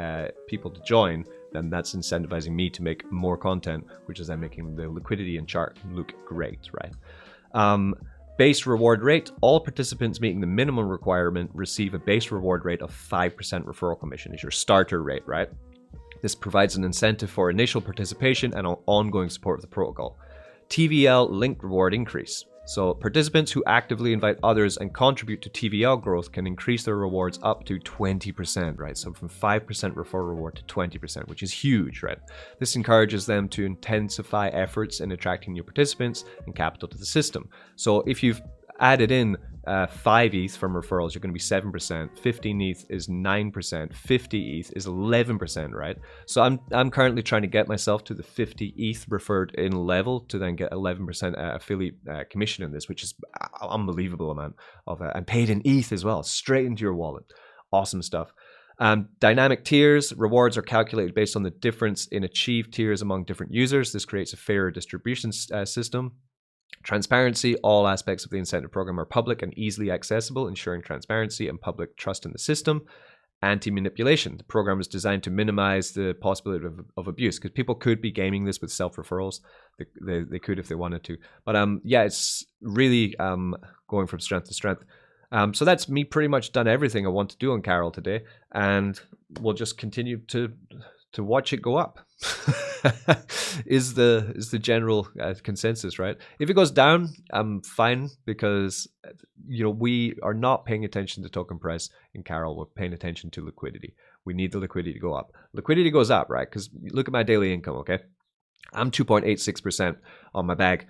people to join. Then that's incentivizing me to make more content, which is then making the liquidity and chart look great, right? Base reward rate. All participants meeting the minimum requirement receive a base reward rate of 5% referral commission. Is your starter rate, right? This provides an incentive for initial participation and ongoing support of the protocol. TVL linked reward increase. So participants who actively invite others and contribute to TVL growth can increase their rewards up to 20%, right? So from 5% referral reward to 20%, which is huge, right? This encourages them to intensify efforts in attracting new participants and capital to the system. So if you've added in 5 ETH from referrals, you're going to be 7%. 15 ETH is 9%. 50 ETH is 11%, right? So I'm currently trying to get myself to the 50 ETH referred in level to then get 11% affiliate commission in this, which is an unbelievable amount of and paid in ETH as well, straight into your wallet. Awesome stuff. Dynamic tiers. Rewards are calculated based on the difference in achieved tiers among different users. This creates a fairer distribution system. Transparency. All aspects of the incentive program are public and easily accessible, ensuring transparency and public trust in the system. Anti-manipulation. The program is designed to minimize the possibility of abuse, because people could be gaming this with self-referrals. They could if they wanted to. But yeah, it's really going from strength to strength. So that's me pretty much done everything I want to do on Carol today, and we'll just continue to watch it go up. is the general consensus, right? If it goes down, I'm fine, because we are not paying attention to token price in Carol. We're paying attention to liquidity. We need the liquidity to go up. Liquidity goes up, right? Because look at my daily income, okay? I'm 2.86% on my bag,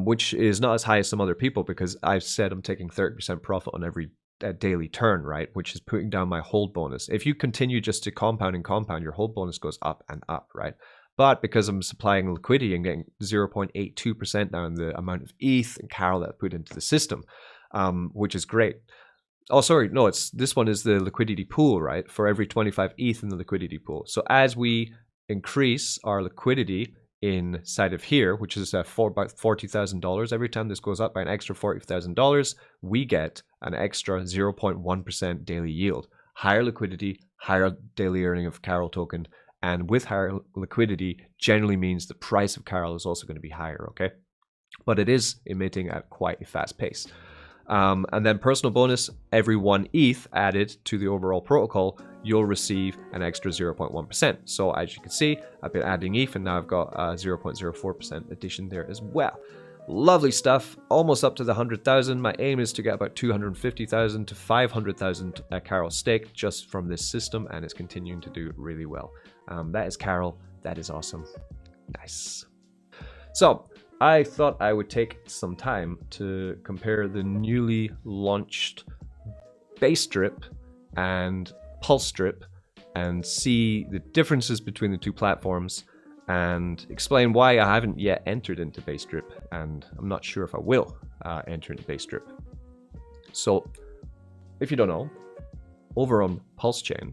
which is not as high as some other people, because I've said I'm taking 30% profit on every daily turn, right? Which is putting down my hold bonus. If you continue just to compound and compound, your hold bonus goes up and up, right? But because I'm supplying liquidity and getting 0.82% now in the amount of ETH and Carol that I put into the system, which is great. Oh, sorry, no, this one is the liquidity pool, right? For every 25 ETH in the liquidity pool. So as we increase our liquidity inside of here, which is about $40,000, every time this goes up by an extra $40,000, we get an extra 0.1% daily yield. Higher liquidity, higher daily earning of Carol token, and with higher liquidity generally means the price of Carol is also going to be higher, okay? But it is emitting at quite a fast pace. And then personal bonus, every 1 ETH added to the overall protocol, you'll receive an extra 0.1%. So as you can see, I've been adding ETH and now I've got a 0.04% addition there as well. Lovely stuff, almost up to the 100,000. My aim is to get about 250,000 to 500,000 Carol staked just from this system, and it's continuing to do really well. That is Carol. That is awesome. Nice. So I thought I would take some time to compare the newly launched BDRIP and PulseDRIP and see the differences between the two platforms and explain why I haven't yet entered into BDRIP, and I'm not sure if I will enter into BDRIP. So if you don't know, over on PulseChain,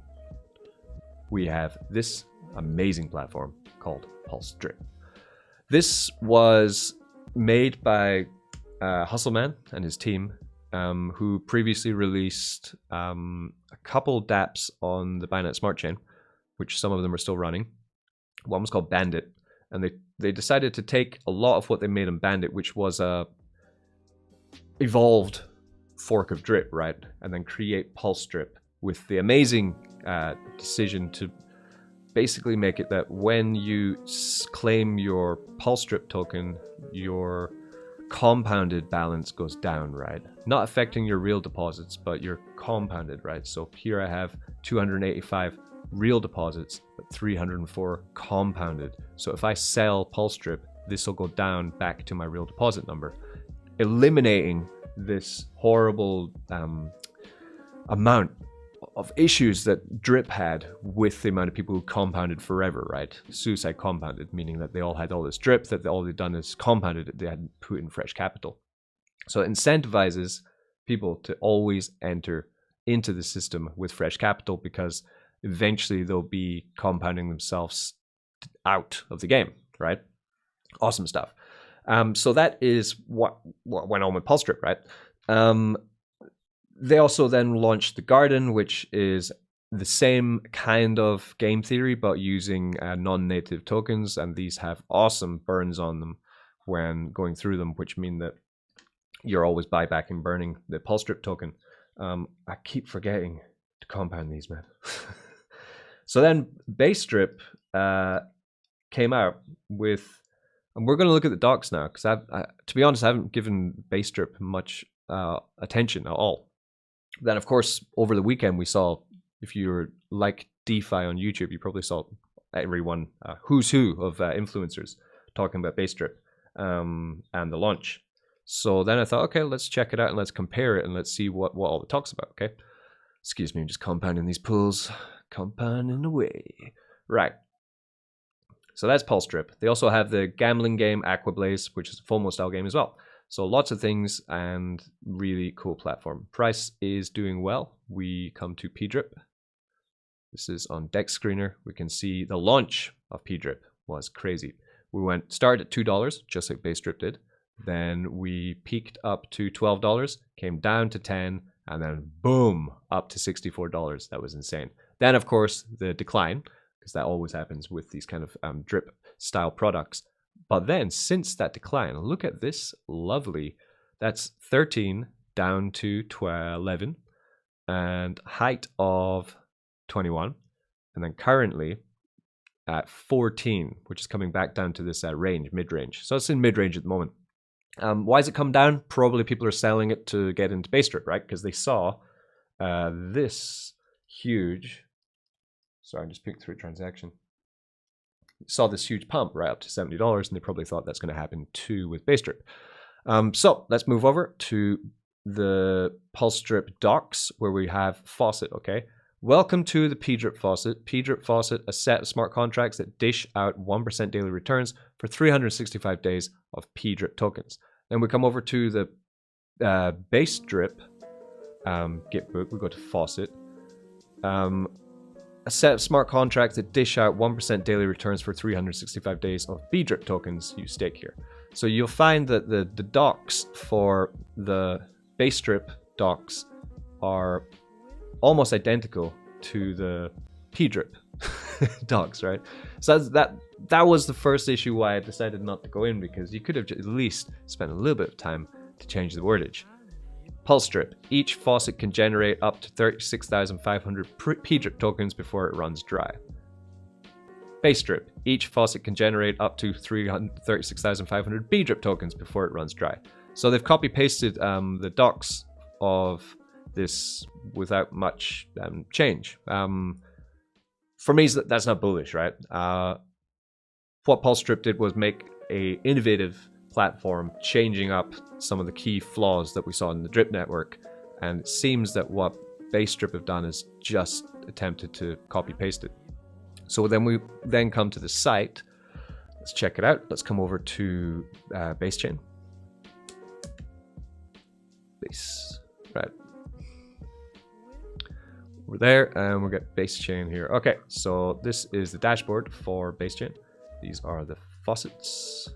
we have this amazing platform called PulseDRIP. This was made by Hustleman and his team, who previously released a couple dApps on the Binance Smart Chain, which some of them are still running. One was called Bandit, and they decided to take a lot of what they made on Bandit, which was a evolved fork of Drip, right, and then create PulseDRIP with the amazing decision to basically make it that when you claim your PulseDRIP token, your compounded balance goes down, right? Not affecting your real deposits, but your compounded, right? So here I have 285 real deposits, but 304 compounded. So if I sell PulseDRIP, this will go down back to my real deposit number, eliminating this horrible amount of issues that Drip had with the amount of people who compounded forever, right? Suicide compounded, meaning that they all had all this Drip, that all they'd done is compounded it, they hadn't put in fresh capital. So it incentivizes people to always enter into the system with fresh capital, because eventually they'll be compounding themselves out of the game, right? Awesome stuff. So that is what went on with PulseDRIP, right? They also then launched the Garden, which is the same kind of game theory, but using non-native tokens, and these have awesome burns on them when going through them, which mean that you're always buybacking, burning the PulseDRIP token. I keep forgetting to compound these, man. So then BDRIP came out with And we're going to look at the docs now, because to be honest, I haven't given BDRIP much attention at all. Then, of course, over the weekend, we saw, if you're like DeFi on YouTube, you probably saw everyone, who's who of influencers talking about BDRIP and the launch. So then I thought, okay, let's check it out and let's compare it and let's see what all the talk's about, okay? Excuse me, I'm just compounding these pools. Compounding away. Right. So that's PulseDrip. They also have the gambling game Aquablaze, which is a FOMO style game as well. So lots of things and really cool platform. Price is doing well. We come to PDRIP. This is on Dex Screener. We can see the launch of PDRIP was crazy. We started at $2, just like BDRIP did. Then we peaked up to $12, came down to 10, and then boom, up to $64. That was insane. Then, of course, the decline, because that always happens with these kind of drip style products. But then, since that decline, look at this lovely, that's 13 down to 11, and height of 21, and then currently at 14, which is coming back down to this range, mid-range. So it's in mid-range at the moment. Why has it come down? Probably people are selling it to get into BDRIP, right? Because they saw this huge, sorry, I'm just picking through a transaction. Saw this huge pump right up to $70, and they probably thought that's going to happen too with BDRIP. So let's move over to the PulseDrip docs where we have Faucet, okay? Welcome to the PDRIP Faucet. PDRIP Faucet, a set of smart contracts that dish out 1% daily returns for 365 days of PDRIP tokens. Then we come over to the BDRIP Gitbook. We go to Faucet. A set of smart contracts that dish out 1% daily returns for 365 days of BDRIP tokens you stake here. So you'll find that the docs for the BDRIP docs are almost identical to the PDRIP docs, right? So that was the first issue why I decided not to go in, because you could have at least spent a little bit of time to change the wordage. PulseDrip. Each faucet can generate up to 36,500 PDRIP tokens before it runs dry. BDRIP. Each faucet can generate up to 36,500 BDRIP tokens before it runs dry. So they've copy-pasted the docs of this without much change. For me, that's not bullish, right? What PulseDrip did was make an innovative platform, changing up some of the key flaws that we saw in the drip network, and it seems that what BDRIP have done is just attempted to copy paste it. So then we come to the site. Let's check it out. Let's come over to BaseChain. Base, right. We're there, and we'll get BaseChain here. Okay, so this is the dashboard for BaseChain. These are the faucets.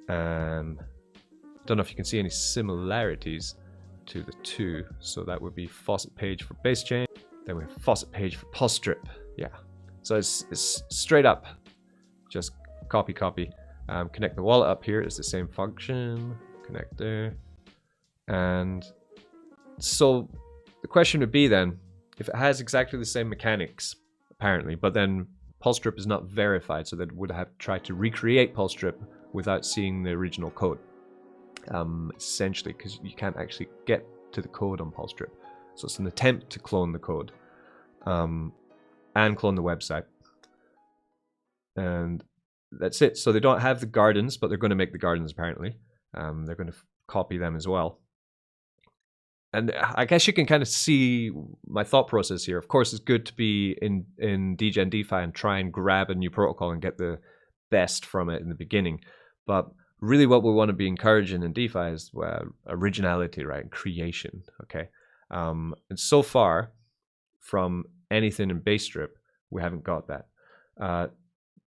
Don't know if you can see any similarities to the two. So that would be faucet page for BaseChain. Then we have faucet page for PulseDrip. Yeah. So it's straight up, just copy. Connect the wallet up here is the same function. Connect there. And so the question would be then, if it has exactly the same mechanics, apparently, but then PulseDrip is not verified, so that would have tried to recreate PulseDrip without seeing the original code, essentially, because you can't actually get to the code on PulseDrip. So it's an attempt to clone the code and clone the website. And that's it. So they don't have the gardens, but they're going to make the gardens, apparently. They're going to copy them as well. And I guess you can kind of see my thought process here. Of course, it's good to be in Degen DeFi and try and grab a new protocol and get the best from it in the beginning. But really what we want to be encouraging in DeFi is originality, right? And creation, okay? And so far, from anything in BaseDRIP, we haven't got that.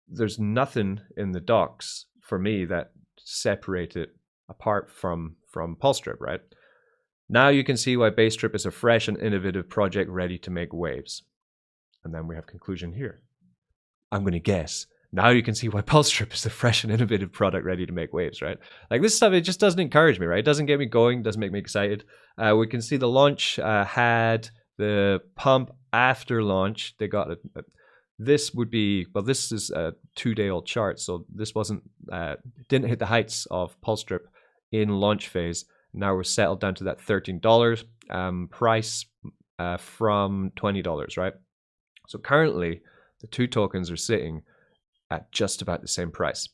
There's nothing in the docs, for me, that separate it apart from PulseDRIP, right? Now you can see why BaseDRIP is a fresh and innovative project ready to make waves. And then we have conclusion here. I'm going to guess. Now you can see why PulseDRIP is a fresh and innovative product ready to make waves, right? Like this stuff, it just doesn't encourage me, right? It doesn't get me going, doesn't make me excited. We can see the launch had the pump after launch. They got this would be, well, this is a 2-day-old chart, so this didn't hit the heights of PulseDrip in launch phase. Now we're settled down to that $13 price from $20, right? So currently, the two tokens are sitting at just about the same price.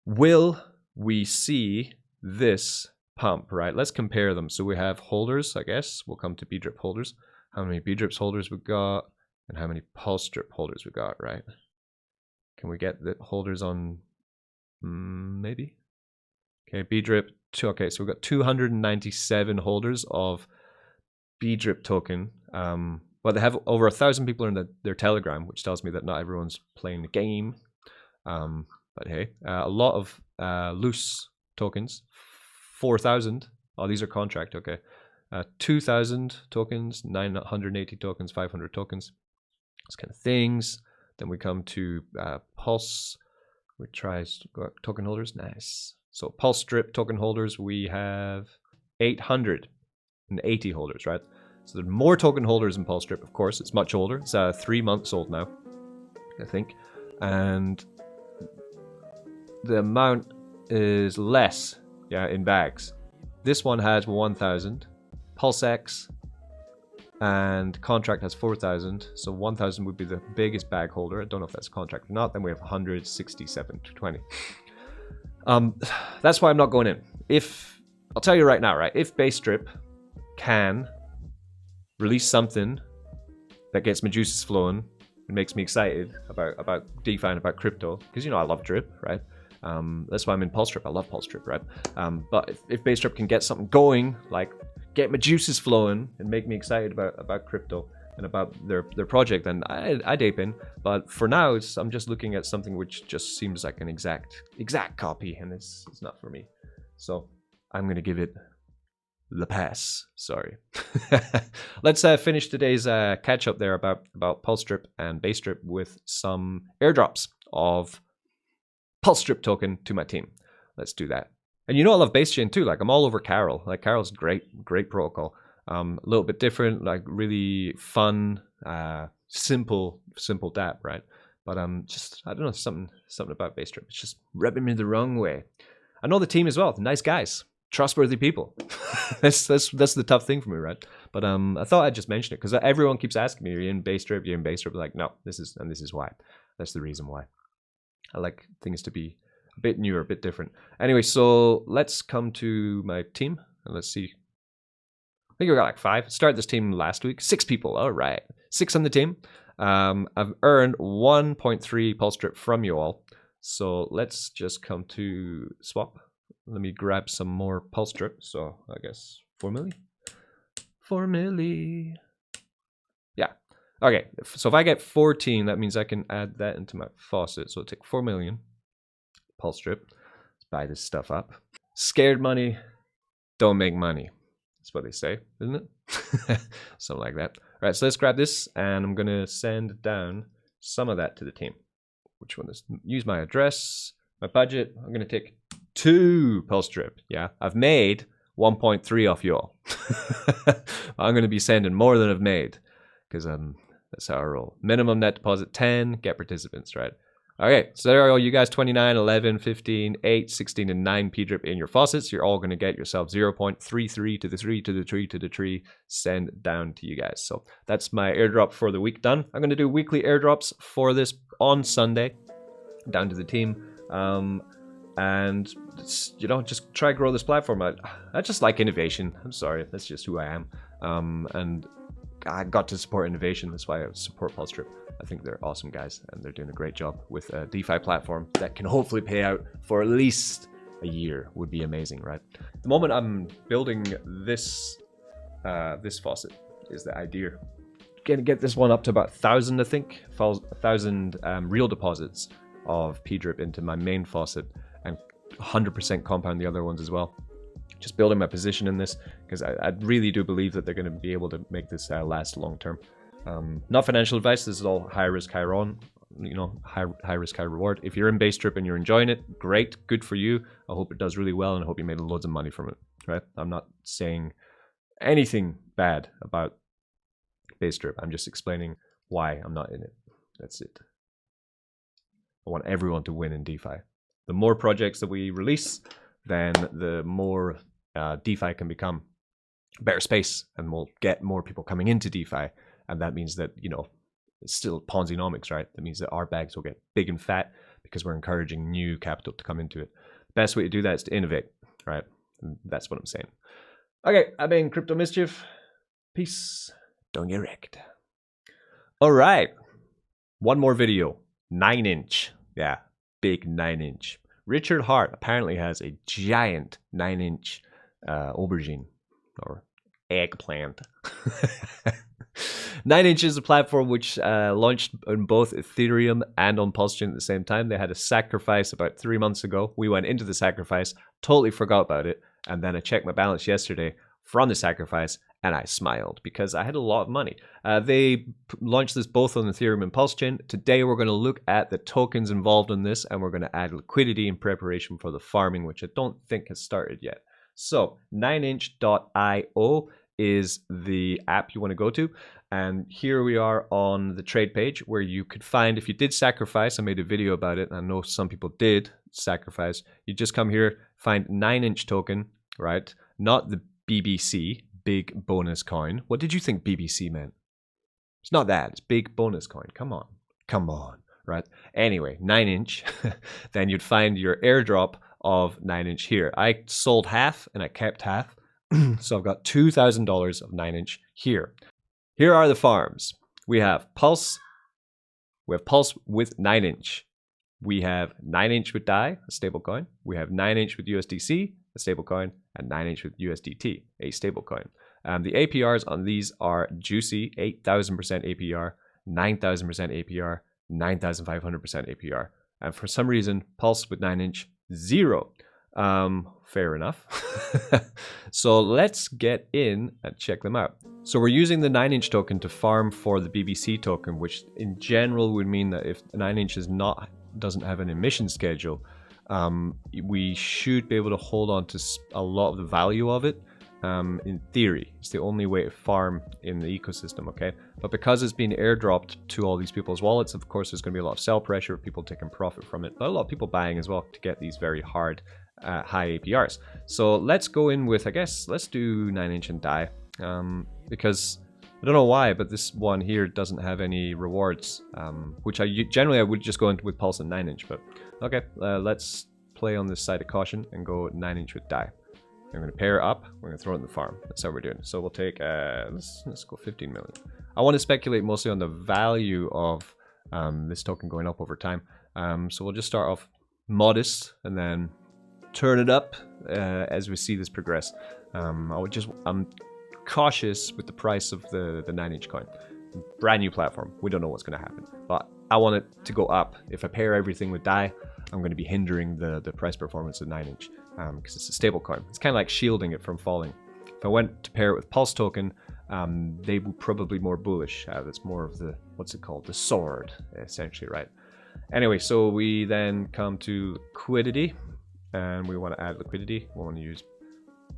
Will we see this pump, right? Let's compare them. So we have holders, I guess. We'll come to BDRIP holders. How many BDRIPs holders we got, and how many PulseDrip holders we got, right? Can we get the holders on, maybe? Okay, BDRIP, okay, so we've got 297 holders of BDRIP token. Well, they have over 1,000 people in their Telegram, which tells me that not everyone's playing the game. But hey, a lot of loose tokens, 4,000. Oh, these are contract, okay. 2,000 tokens, 980 tokens, 500 tokens, those kind of things. Then we come to Pulse, we try token holders, nice. So PulseDrip token holders, we have 880 holders, right? So there's more token holders in PulseDrip, of course. It's much older. It's 3 months old now, I think. And the amount is less, yeah, in bags. This one has 1,000. PulseX and contract has 4,000. So 1,000 would be the biggest bag holder. I don't know if that's contract or not. Then we have 167 to 20. That's why I'm not going in. I'll tell you right now, right? If BaseDRIP can release something that gets my juices flowing and makes me excited about DeFi and about crypto, because, you know, I love drip, right? That's why I'm in PulseDrip. I love PulseDrip, right? But if BaseDRIP can get something going, like get my juices flowing and make me excited about crypto and about their project, then I'd ape in. But for now, I'm just looking at something which just seems like an exact copy, and it's not for me. So I'm gonna give it the pass. Sorry. Let's finish today's catch up there about PulseDrip and BaseDRIP with some airdrops of PulseDrip token to my team. Let's do that. And you know I love BaseChain too. Like I'm all over Carol. Like Carol's great protocol. A little bit different, like really fun, simple dApp, right? But just I don't know, something about BaseDRIP. It's just rubbing me the wrong way. I know the team as well. Nice guys, trustworthy people. that's the tough thing for me, right? But I thought I'd just mention it because everyone keeps asking me, "Are you in BaseDRIP? You're in BaseDRIP?" Like, no, this is why. That's the reason why. I like things to be a bit newer, a bit different. Anyway, so let's come to my team and let's see. I think we got like 5. Started this team last week. 6 people. All right, 6 on the team. I've earned 1.3 PulseDrip from you all. So let's just come to swap. Let me grab some more PulseDrip. So I guess 4 milli. 4 milli. Yeah. Okay. So if I get 14, that means I can add that into my faucet. So I'll take 4 million PulseDrip. Let's buy this stuff up. Scared money don't make money. That's what they say, isn't it? Something like that. All right, so let's grab this, and I'm going to send down some of that to the team. Which one is? Use my address, my budget. I'm going to take 2 PulseDrip. Yeah, I've made 1.3 off you all. I'm going to be sending more than I've made because that's how I roll. Minimum net deposit 10. Get participants, right? Okay, so there are all you guys, 29, 11, 15, 8, 16, and 9 PDRIP in your faucets. You're all going to get yourself 0.33 to the 3 to the 3 to the 3 send down to you guys. So that's my airdrop for the week done. I'm going to do weekly airdrops for this on Sunday down to the team. And, you know, just try to grow this platform. I just like innovation. I'm sorry, that's just who I am. And I got to support innovation. That's why I support PulseDrip. I think they're awesome guys, and they're doing a great job with a DeFi platform that can hopefully pay out for at least a year. Would be amazing, right? The moment I'm building this this faucet is the idea. Gonna get this one up to about 1,000, I think. 1,000 real deposits of PDRIP into my main faucet, and 100% compound the other ones as well. Just building my position in this because I really do believe that they're going to be able to make this last long term. Not financial advice. This is all high risk, high reward. You know, high risk, high reward. If you're in BaseDRIP and you're enjoying it, great, good for you. I hope it does really well, and I hope you made loads of money from it. Right? I'm not saying anything bad about BaseDRIP. I'm just explaining why I'm not in it. That's it. I want everyone to win in DeFi. The more projects that we release, then the more DeFi can become a better space, and we'll get more people coming into DeFi. And that means that, you know, it's still Ponzi-nomics, right? That means that our bags will get big and fat because we're encouraging new capital to come into it. The best way to do that is to innovate, right? And that's what I'm saying. Okay, I've been Crypto Mischief. Peace. Don't get wrecked. All right. One more video. 9-inch. Yeah, big 9-inch. Richard Hart apparently has a giant 9-inch aubergine or eggplant. 9-inch is a platform which launched on both Ethereum and on Pulsechain at the same time. They had a sacrifice about 3 months ago. We went into the sacrifice, totally forgot about it, and then I checked my balance yesterday from the sacrifice, and I smiled because I had a lot of money. They launched this both on Ethereum and Pulsechain. Today we're going to look at the tokens involved in this, and we're going to add liquidity in preparation for the farming, which I don't think has started yet. So 9inch.io is the app you want to go to, and here we are on the trade page where you could find, if you did sacrifice, I made a video about it, and I know some people did sacrifice, you just come here, find 9-inch token, right? Not the BBC, big bonus coin. What did you think BBC meant? It's not that, it's big bonus coin. Come on, right? Anyway, 9-inch, then you'd find your airdrop of 9-inch here. I sold half and I kept half. So I've got $2,000 of 9-inch here. Here are the farms. We have Pulse. We have Pulse with 9-inch. We have 9-inch with DAI, a stable coin. We have 9-inch with USDC, a stable coin, and 9-inch with USDT, a stable coin. The APRs on these are juicy: 8,000% APR, 9,000% APR, 9,500% APR. And for some reason, Pulse with 9-inch, 0. Fair enough. So let's get in and check them out. So we're using the 9-inch token to farm for the BBC token, which in general would mean that if 9-inch doesn't have an emission schedule, we should be able to hold on to a lot of the value of it. In theory, it's the only way to farm in the ecosystem, okay? But because it's been airdropped to all these people's wallets, of course, there's going to be a lot of sell pressure, people taking profit from it, but a lot of people buying as well to get these very hard, high APRs. So let's go in with, I guess, let's do 9-inch and DAI, because I don't know why, but this one here doesn't have any rewards, which generally I would just go in with Pulse and 9-inch, but okay, let's play on this side of caution and go 9-inch with DAI. I'm going to pair it up. We're going to throw it in the farm. That's how we're doing. So we'll take, let's go 15 million. I want to speculate mostly on the value of this token going up over time. So we'll just start off modest and then turn it up as we see this progress. I'm cautious with the price of the 9-inch coin. Brand new platform. We don't know what's going to happen. But I want it to go up. If I pair everything with DAI, I'm going to be hindering the price performance of 9-inch. Because it's a stable coin. It's kind of like shielding it from falling. If I went to pair it with Pulse token, they would probably be more bullish. That's more of the, what's it called? The sword, essentially, right? Anyway, so we then come to liquidity, and we want to add liquidity. We want to use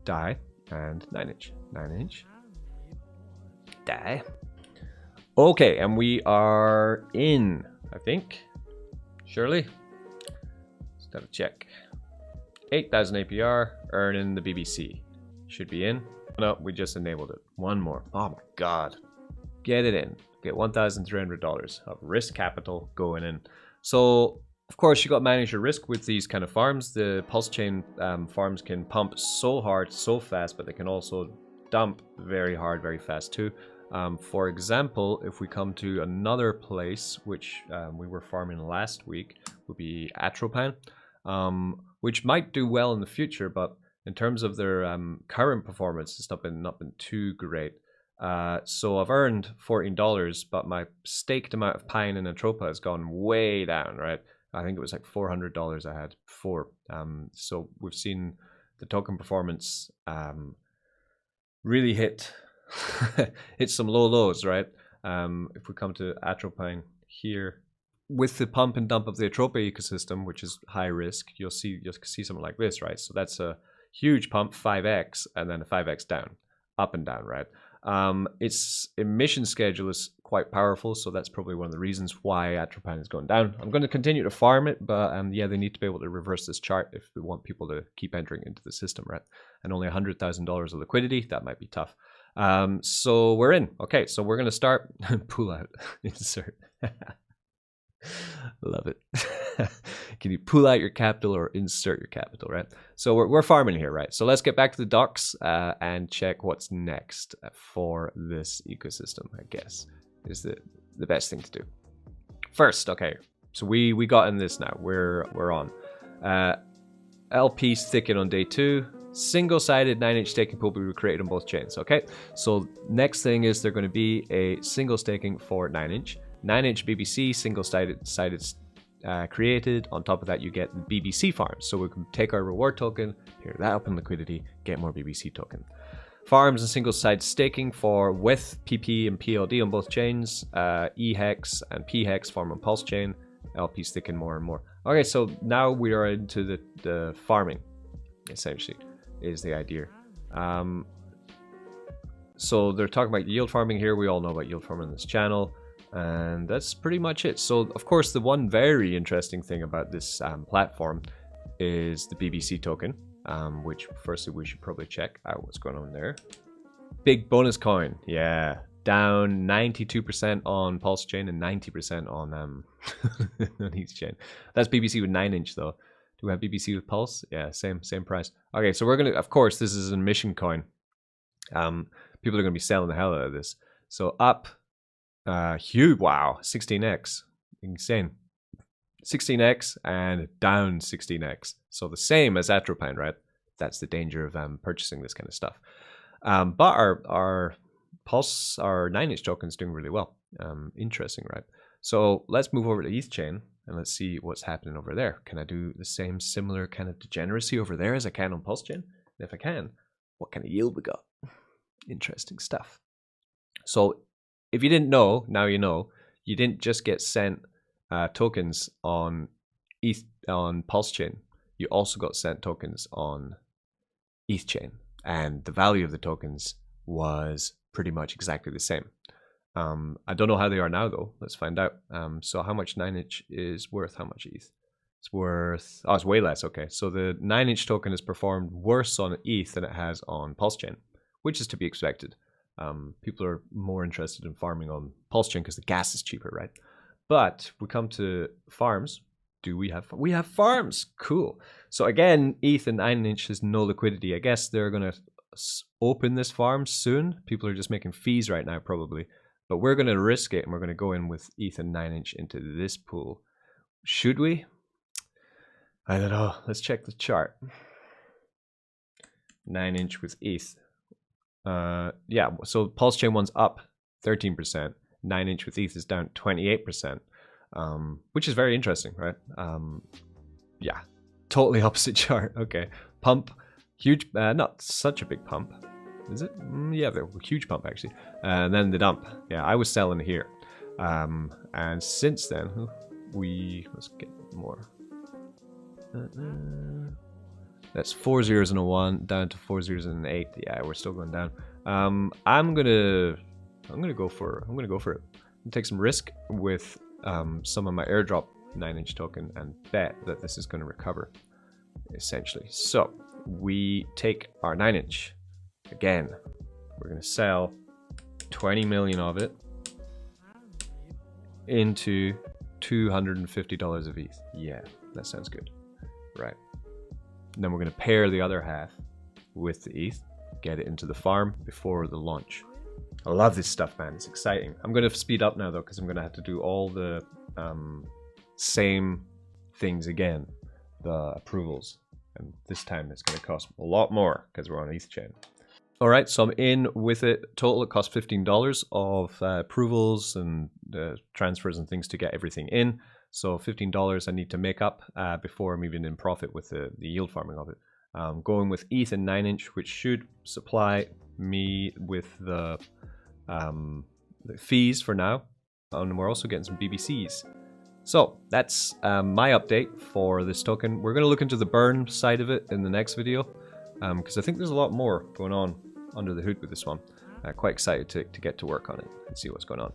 DAI and 9-inch. 9-inch. DAI. Okay, and we are in, I think. Surely. Let's have a check. 8,000 APR, earning the BBC. Should be in. No, we just enabled it. One more. Oh my god. Get it in. Get $1,300 of risk capital going in. So, of course, you got to manage your risk with these kind of farms. The Pulse chain farms can pump so hard, so fast, but they can also dump very hard, very fast too. For example, if we come to another place, which we were farming last week, would be Atropan. Which might do well in the future, but in terms of their current performance, it's not been too great. So I've earned $14, but my staked amount of Pine and Atropa has gone way down, right? I think it was like $400 I had before. So we've seen the token performance really hit some low lows, right? If we come to Atropine here, with the pump and dump of the Atropa ecosystem, which is high risk, you'll see something like this, right? So that's a huge pump, 5x, and then a 5x down, up and down, right? Its emission schedule is quite powerful, so that's probably one of the reasons why atropine is going down. I'm going to continue to farm it, but yeah, they need to be able to reverse this chart if we want people to keep entering into the system, right? And only $100,000 of liquidity, that might be tough. So we're in. Okay, so we're going to start. Pull out, insert. Love it. Can you pull out your capital or insert your capital, right? So we're farming here, right? So let's get back to the docs and check what's next for this ecosystem, I guess, is the best thing to do. First, okay, so we got in this now. We're on. LP staking on day 2. Single-sided 9-inch staking pool will be created on both chains, okay? So next thing is they're going to be a single staking for 9-inch. 9-inch BBC, single-sided created. On top of that, you get the BBC farms. So we can take our reward token, pair that up in liquidity, get more BBC token. Farms and single-sided staking for with PP and PLD on both chains. E-Hex and P-Hex farm on Pulse chain. LP sticking more and more. Okay, so now we are into the farming, essentially, is the idea. So they're talking about yield farming here. We all know about yield farming on this channel. And that's pretty much it. So, of course, the one very interesting thing about this platform is the BBC token, which firstly we should probably check out what's going on there. Big bonus coin, yeah, down 92% on Pulse chain and 90% on on each chain. That's BBC with 9-inch though. Do we have BBC with Pulse? Yeah, same price. Okay, so we're gonna, of course, this is an emission coin. People are gonna be selling the hell out of this. So up. Huge, wow, 16x, insane. 16x and down 16x. So the same as atropine, right? That's the danger of purchasing this kind of stuff. But our Pulse, our 9-inch token is doing really well. Interesting, right? So let's move over to ETH chain and let's see what's happening over there. Can I do the same similar kind of degeneracy over there as I can on Pulse chain? And if I can, what kind of yield we got? Interesting stuff. So if you didn't know, now you know. You didn't just get sent tokens on Pulse chain. You also got sent tokens on ETH chain, and the value of the tokens was pretty much exactly the same. I don't know how they are now though. Let's find out. So how much 9-inch is worth? How much ETH? It's worth. Oh, it's way less. Okay, so the 9-inch token has performed worse on ETH than it has on Pulse chain, which is to be expected. People are more interested in farming on Pulse chain because the gas is cheaper, right? But we come to farms. Do we have? We have farms. Cool. So again, ETH and 9-inch has no liquidity. I guess they're gonna open this farm soon. People are just making fees right now, probably. But we're gonna risk it, and we're gonna go in with ETH and 9-inch into this pool. Should we? I don't know. Let's check the chart. 9-inch with ETH. Yeah, so Pulse chain one's up 13%. 9-inch with ETH is down 28%, which is very interesting, right? Yeah, totally opposite chart. Okay, pump, huge, not such a big pump, is it? Yeah, the huge pump actually. And then the dump. Yeah, I was selling here, and since then let's get more. That's 4 zeros and a 1 down to 4 zeros and an 8. Yeah, we're still going down. I'm gonna go for it. I'm gonna take some risk with some of my airdrop 9-inch token and bet that this is gonna recover, essentially. So we take our 9-inch again. We're gonna sell 20 million of it into $250 of ETH. Yeah, that sounds good. Right. And then we're going to pair the other half with the ETH, get it into the farm before the launch. I love this stuff, man. It's exciting. I'm going to speed up now, though, because I'm going to have to do all the same things again, the approvals. And this time it's going to cost a lot more because we're on ETH chain. All right, so I'm in with it. Total, it costs $15 of approvals and transfers and things to get everything in. So $15 I need to make up before I'm even in profit with the yield farming of it. Going with ETH and 9-inch, which should supply me with the fees for now. And we're also getting some BBCs. So that's my update for this token. We're going to look into the burn side of it in the next video, because I think there's a lot more going on under the hood with this one. quite excited to get to work on it and see what's going on.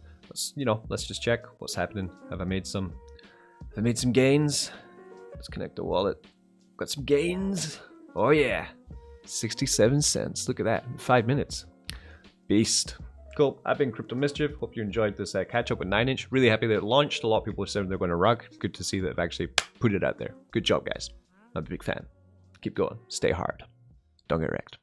Let's just check what's happening. Have I made some gains? Let's connect the wallet. Got some gains. Oh yeah, 67 cents. Look at that, in 5 minutes. Beast. Cool. I've been Crypto Mischief. Hope you enjoyed this catch up with 9inch. Really happy that it launched. A lot of people said they're going to rug. Good to see that they've actually put it out there. Good job, guys. I'm a big fan. Keep going. Stay hard. Don't get wrecked.